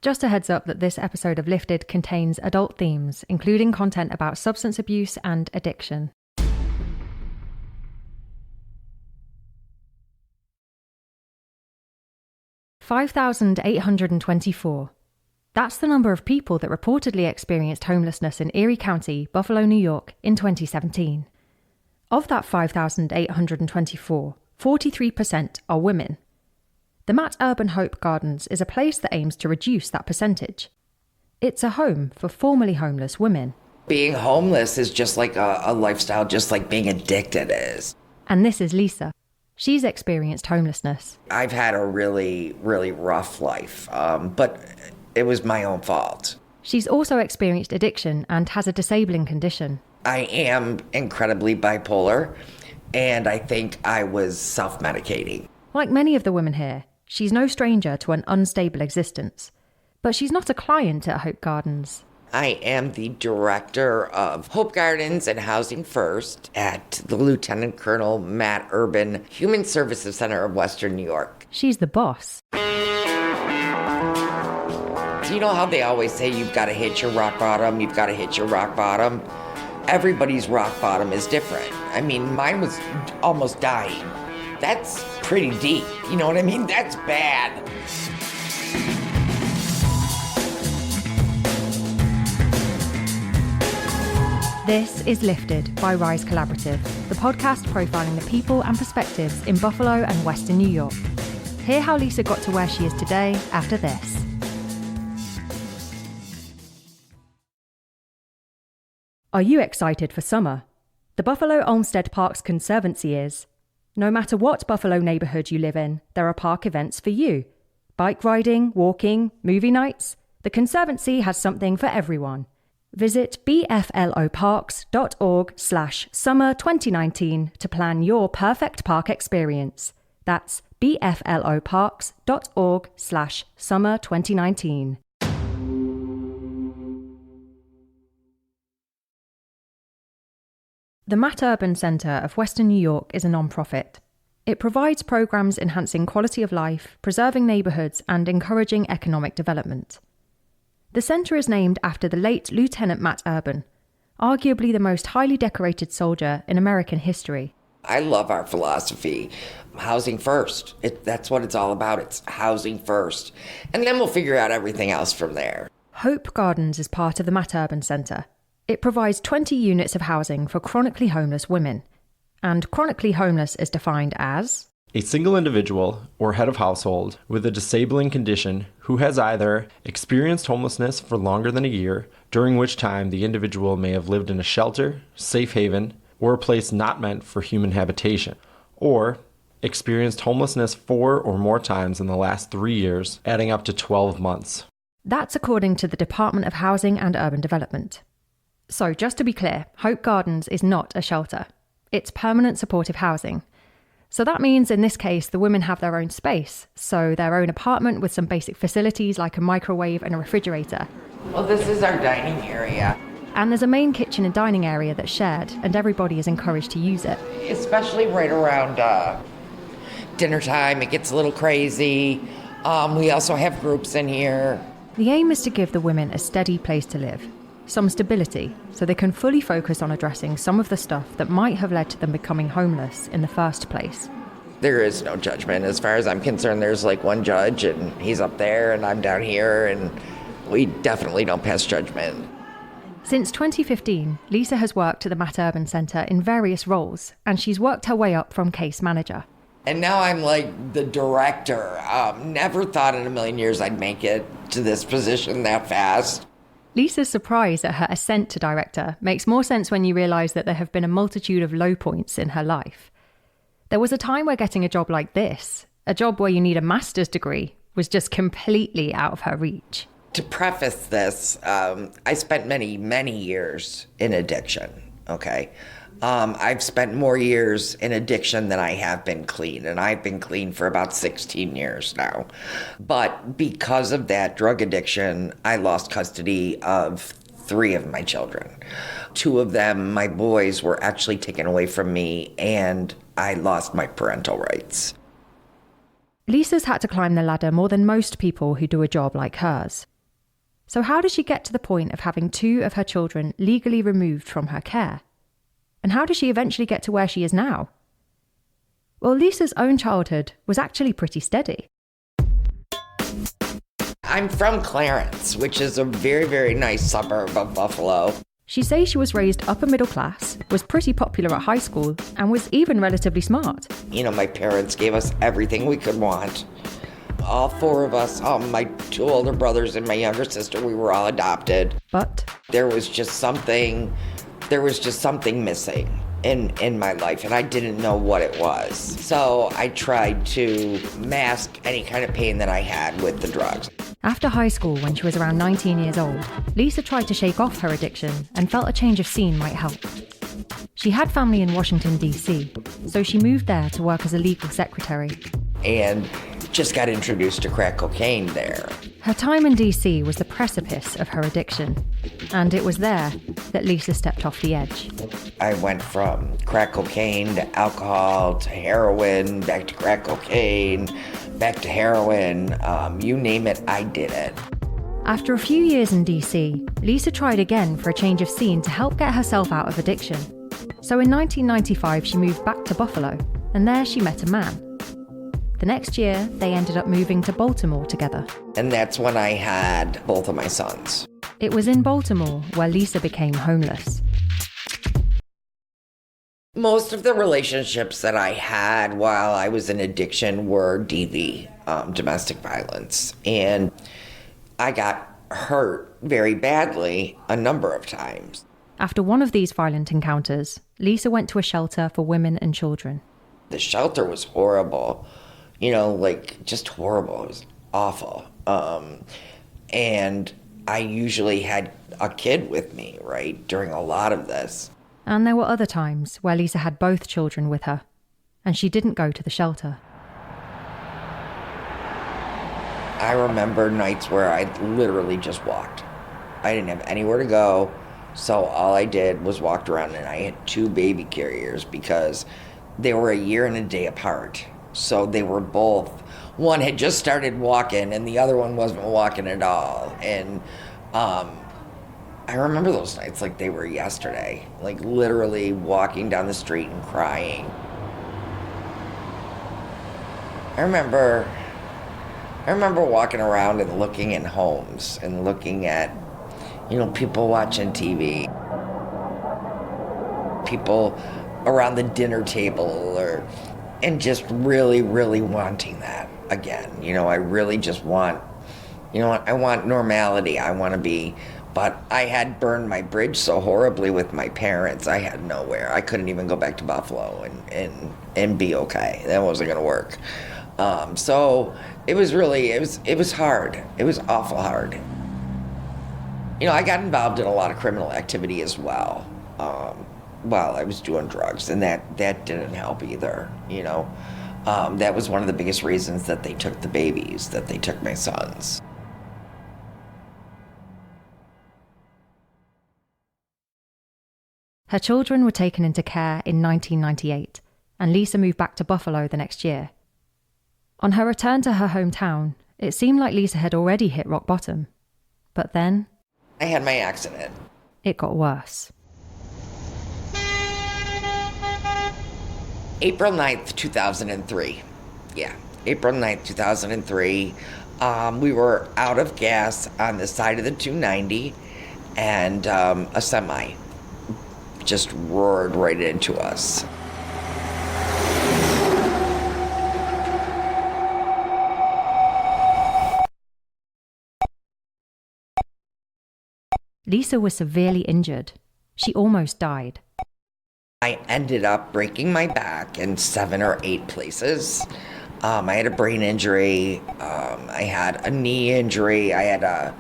Just a heads up that this episode of Lifted contains adult themes, including content about substance abuse and addiction. $5,824. That's the number of people that reportedly experienced homelessness in Erie County, Buffalo, New York, in 2017. Of that 5,824, 43% are women. The Matt Urban Hope Gardens is a place that aims to reduce that percentage. It's a home for formerly homeless women. Being homeless is just like a lifestyle, just like being addicted is. And this is Lisa. She's experienced homelessness. I've had a really, really rough life, but it was my own fault. She's also experienced addiction and has a disabling condition. I am incredibly bipolar, and I think I was self-medicating. Like many of the women here, she's no stranger to an unstable existence. But she's not a client at Hope Gardens. I am the director of Hope Gardens and Housing First at the Lieutenant Colonel Matt Urban Human Services Center of Western New York. She's the boss. You know how they always say you've got to hit your rock bottom, you've got to hit your rock bottom? Everybody's rock bottom is different. I mean, mine was almost dying. That's pretty deep, you know what I mean? That's bad. This is Lifted by Rise Collaborative, the podcast profiling the people and perspectives in Buffalo and Western New York. Hear how Lisa got to where she is today after this. Are you excited for summer? The Buffalo Olmsted Parks Conservancy is. No matter what Buffalo neighborhood you live in, there are park events for you. Bike riding, walking, movie nights. The Conservancy has something for everyone. Visit bfloparks.org/summer2019 to plan your perfect park experience. That's bfloparks.org/summer2019. The Matt Urban Center of Western New York is a non-profit. It provides programs enhancing quality of life, preserving neighborhoods, and encouraging economic development. The center is named after the late Lieutenant Matt Urban, arguably the most highly decorated soldier in American history. I love our philosophy. Housing first. That's what it's all about. It's housing first. And then we'll figure out everything else from there. Hope Gardens is part of the Matt Urban Center. It provides 20 units of housing for chronically homeless women. And chronically homeless is defined as a single individual or head of household with a disabling condition who has either experienced homelessness for longer than a year, during which time the individual may have lived in a shelter, safe haven, or a place not meant for human habitation, or experienced homelessness 4 or more times in the last 3 years, adding up to 12 months. That's according to the Department of Housing and Urban Development. So just to be clear, Hope Gardens is not a shelter. It's permanent supportive housing. So that means in this case, the women have their own space, so their own apartment with some basic facilities like a microwave and a refrigerator. Well, this is our dining area. And there's a main kitchen and dining area that's shared, and everybody is encouraged to use it. Especially right around dinner time, it gets a little crazy. We also have groups in here. The aim is to give the women a steady place to live, some stability, so they can fully focus on addressing some of the stuff that might have led to them becoming homeless in the first place. There is no judgment. As far as I'm concerned, there's like one judge, and he's up there, and I'm down here, and we definitely don't pass judgment. Since 2015, Lisa has worked at the Matt Urban Center in various roles, and she's worked her way up from case manager. And now I'm like the director. Never thought in a million years I'd make it to this position that fast. Lisa's surprise at her ascent to director makes more sense when you realise that there have been a multitude of low points in her life. There was a time where getting a job like this, a job where you need a master's degree, was just completely out of her reach. To preface this, I spent many years in addiction, okay? I've spent more years in addiction than I have been clean, and I've been clean for about 16 years now. But because of that drug addiction, I lost custody of 3 of my children. 2 of them, my boys, were actually taken away from me, and I lost my parental rights. Lisa's had to climb the ladder more than most people who do a job like hers. So how did she get to the point of having 2 of her children legally removed from her care? And how did she eventually get to where she is now? Well, Lisa's own childhood was actually pretty steady. I'm from Clarence, which is a very, very nice suburb of Buffalo. She says she was raised upper middle class, was pretty popular at high school, and was even relatively smart. You know, my parents gave us everything we could want. All 4 of us, my 2 older brothers and my younger sister, we were all adopted. But there was just something missing in my life, and I didn't know what it was. So I tried to mask any kind of pain that I had with the drugs. after high school, when she was around 19 years old, Lisa tried to shake off her addiction and felt a change of scene might help. She had family in Washington, D.C., so she moved there to work as a legal secretary. And just got introduced to crack cocaine there. Her time in D.C. was the precipice of her addiction, and it was there that Lisa stepped off the edge. I went from crack cocaine to alcohol to heroin, back to crack cocaine, back to heroin. You name it, I did it. After a few years in D.C., Lisa tried again for a change of scene to help get herself out of addiction. So in 1995, she moved back to Buffalo, and there she met a man. The next year, they ended up moving to Baltimore together. And that's when I had both of my sons. It was in Baltimore where Lisa became homeless. Most of the relationships that I had while I was in addiction were DV, domestic violence. And I got hurt very badly a number of times. After one of these violent encounters, Lisa went to a shelter for women and children. The shelter was horrible. You know, like, just horrible. It was awful. And I usually had a kid with me, right, during a lot of this. And there were other times where Lisa had both children with her, and she didn't go to the shelter. I remember nights where I literally just walked. I didn't have anywhere to go, so all I did was walked around, and I had 2 baby carriers because they were a year and a day apart. So they were both, one had just started walking and the other one wasn't walking at all. And I remember those nights like they were yesterday, like literally walking down the street and crying. I remember walking around and looking in homes and looking at, you know, people watching TV, people around the dinner table and just really, really wanting that again. You know, I really just want, you know what, I want normality. I want to be, but I had burned my bridge so horribly with my parents. I had nowhere. I couldn't even go back to Buffalo and be okay. That wasn't going to work. So it was really, it was hard. It was awful hard. You know, I got involved in a lot of criminal activity as well. While I was doing drugs, and that didn't help either, you know. That was one of the biggest reasons that they took the babies, that they took my sons. Her children were taken into care in 1998, and Lisa moved back to Buffalo the next year. On her return to her hometown, it seemed like Lisa had already hit rock bottom. But then I had my accident. It got worse. April 9th, 2003. Yeah, April 9th, 2003. We were out of gas on the side of the 290, and a semi just roared right into us. Lisa was severely injured. She almost died. I ended up breaking my back in 7 or 8 places. I had a brain injury. I had a knee injury. I had a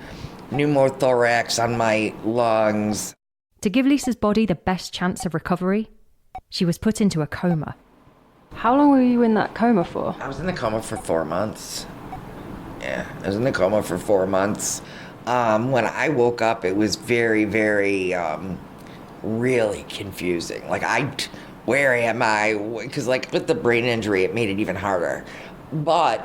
pneumothorax on my lungs. To give Lisa's body the best chance of recovery, she was put into a coma. How long were you in that coma for? I was in the coma for 4 months. Yeah, I was in the coma for 4 months. When I woke up, it was very, very... really confusing. Like, where am I? Because, like, with the brain injury, it made it even harder. But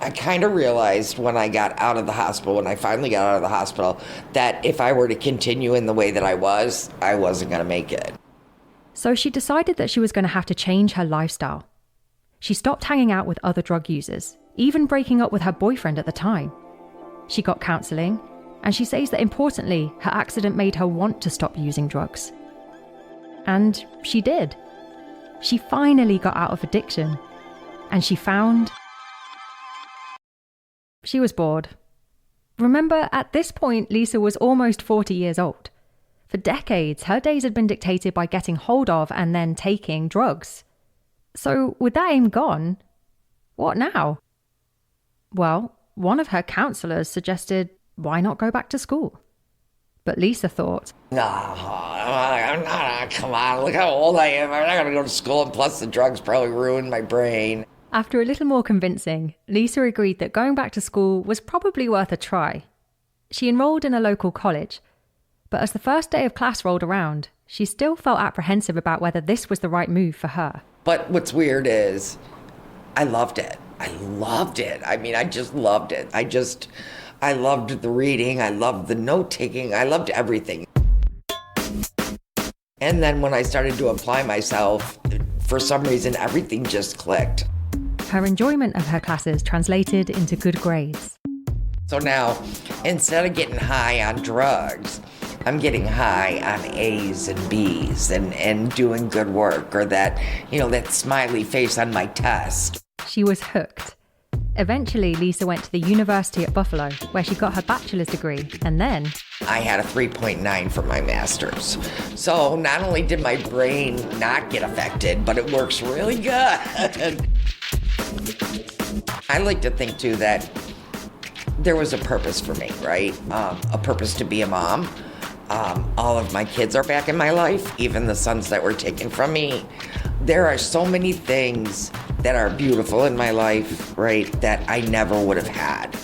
I kind of realized when I got out of the hospital, when I finally got out of the hospital, that if I were to continue in the way that I wasn't going to make it. So she decided that she was going to have to change her lifestyle. She stopped hanging out with other drug users, even breaking up with her boyfriend at the time. She got counselling, and she says that importantly, her accident made her want to stop using drugs. And she did. She finally got out of addiction, and she found... She was bored. Remember, at this point, Lisa was almost 40 years old. For decades, her days had been dictated by getting hold of and then taking drugs. So, with that aim gone, what now? Well, one of her counsellors suggested, why not go back to school? But Lisa thought, No, I'm not. Come on, look how old I am. I'm not going to go to school, and plus the drugs probably ruined my brain. After a little more convincing, Lisa agreed that going back to school was probably worth a try. She enrolled in a local college, but as the first day of class rolled around, she still felt apprehensive about whether this was the right move for her. But what's weird is I loved it. I loved it. I mean, I just loved it. I loved the reading. I loved the note-taking. I loved everything. And then when I started to apply myself, for some reason, everything just clicked. Her enjoyment of her classes translated into good grades. So now, instead of getting high on drugs, I'm getting high on A's and B's and doing good work, or that, that smiley face on my test. She was hooked. Eventually, Lisa went to the University at Buffalo, where she got her bachelor's degree, and then... I had a 3.9 for my master's. So not only did my brain not get affected, but it works really good. I like to think, too, that there was a purpose for me, right? A purpose to be a mom. All of my kids are back in my life, even the sons that were taken from me. There are so many things that are beautiful in my life, right, that I never would have had.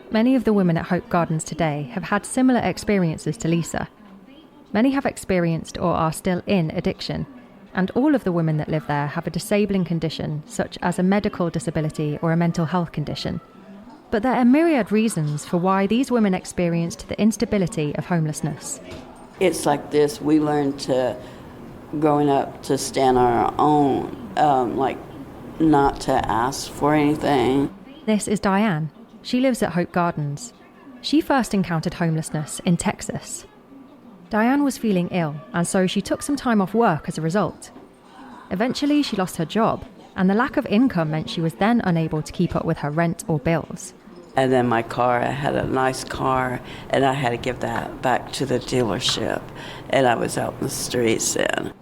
Many of the women at Hope Gardens today have had similar experiences to Lisa. Many have experienced or are still in addiction, and all of the women that live there have a disabling condition, such as a medical disability or a mental health condition. But there are myriad reasons for why these women experienced the instability of homelessness. It's like this, we learned growing up to stand on our own, like not to ask for anything. This is Diane. She lives at Hope Gardens. She first encountered homelessness in Texas. Diane was feeling ill, and so she took some time off work as a result. Eventually, she lost her job, and the lack of income meant she was then unable to keep up with her rent or bills. And then my car, I had a nice car, and I had to give that back to the dealership, and I was out in the streets then.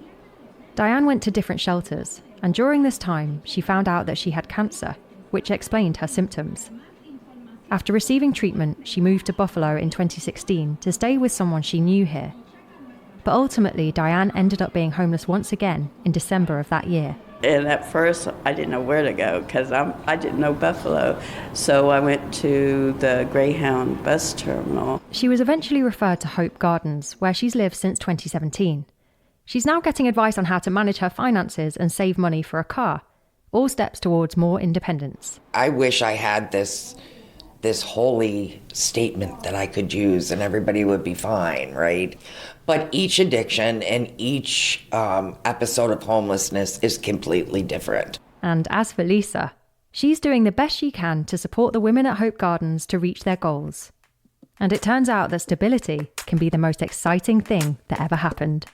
Diane went to different shelters, and during this time, she found out that she had cancer, which explained her symptoms. After receiving treatment, she moved to Buffalo in 2016 to stay with someone she knew here. But ultimately, Diane ended up being homeless once again in December of that year. And at first, I didn't know where to go because I didn't know Buffalo. So I went to the Greyhound bus terminal. She was eventually referred to Hope Gardens, where she's lived since 2017. She's now getting advice on how to manage her finances and save money for a car. All steps towards more independence. I wish I had this holy statement that I could use and everybody would be fine, right? But each addiction and each episode of homelessness is completely different. And as for Lisa, she's doing the best she can to support the women at Hope Gardens to reach their goals. And it turns out that stability can be the most exciting thing that ever happened.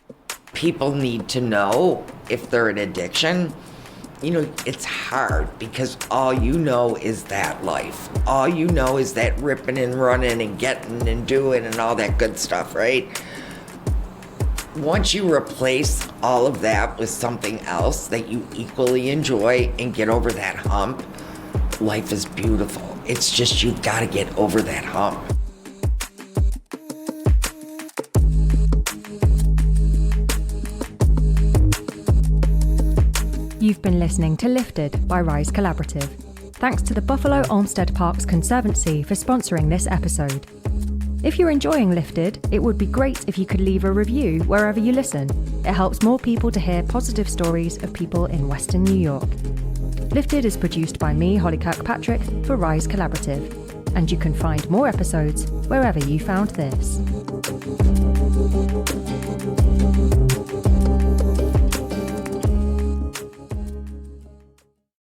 People need to know if they're in addiction. It's hard because all you know is that life. All you know is that ripping and running and getting and doing and all that good stuff, right? Once you replace all of that with something else that you equally enjoy and get over that hump, life is beautiful. It's just you've got to get over that hump. You've been listening to Lifted by Rise Collaborative. Thanks to the Buffalo Olmsted Parks Conservancy for sponsoring this episode. If you're enjoying Lifted, it would be great if you could leave a review wherever you listen. It helps more people to hear positive stories of people in Western New York. Lifted is produced by me, Holly Kirkpatrick, for Rise Collaborative. And you can find more episodes wherever you found this.